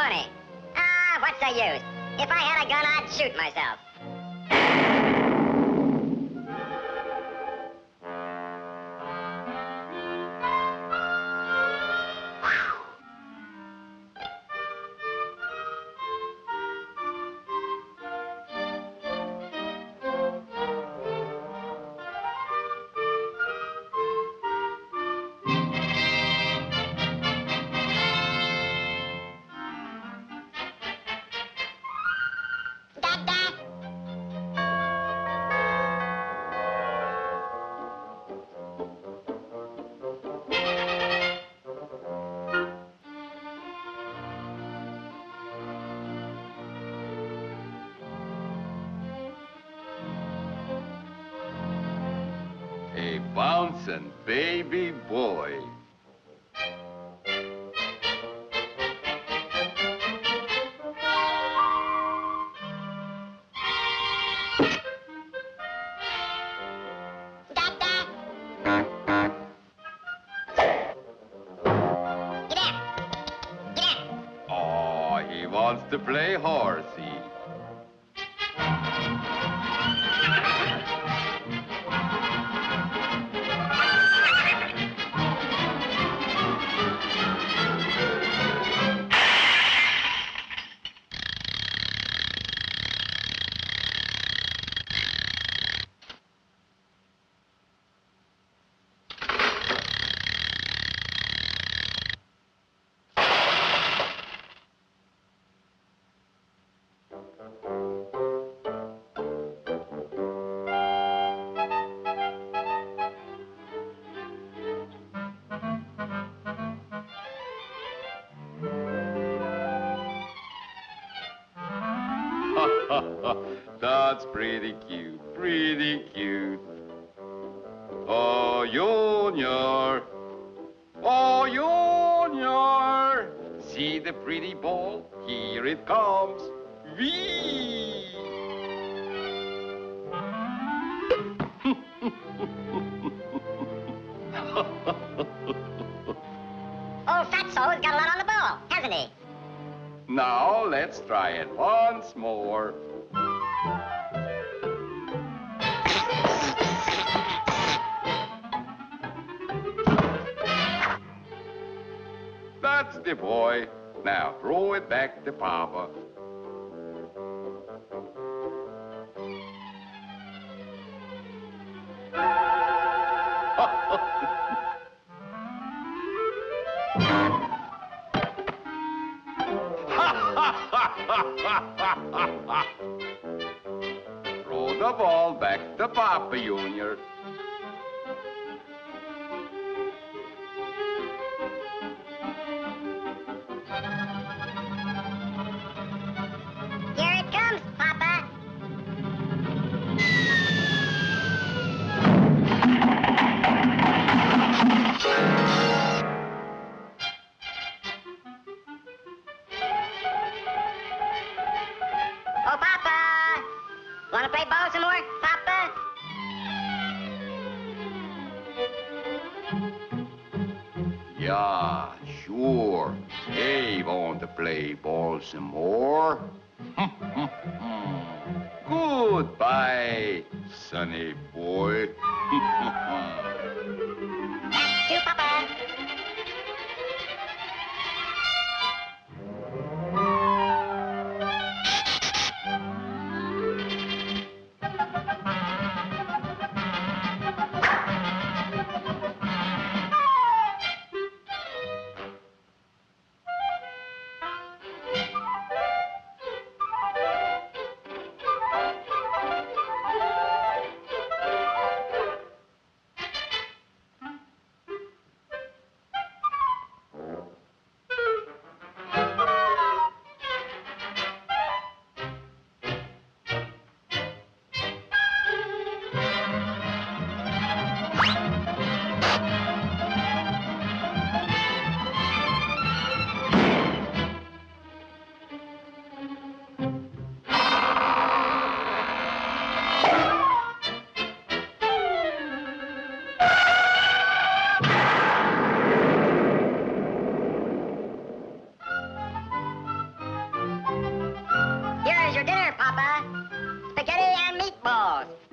money. Ah, what's the use? If I had a gun, I'd shoot myself. A bouncing baby boy. Oh, he wants to play horsey. That's pretty cute, pretty cute. Oh, Junior. Oh, Junior. See the pretty ball? Here it comes. Whee! Old Fatso's got a lot on the ball, hasn't he? Now, let's try it once more. That's the boy. Now, throw it back to Papa. Throw the ball back to Papa, Junior. Here it comes, Papa. Oh, Papa! Want to play ball some more, Papa? Yeah, sure. Hey, want to play ball some more? Goodbye, sonny boy. Back to Papa. boss.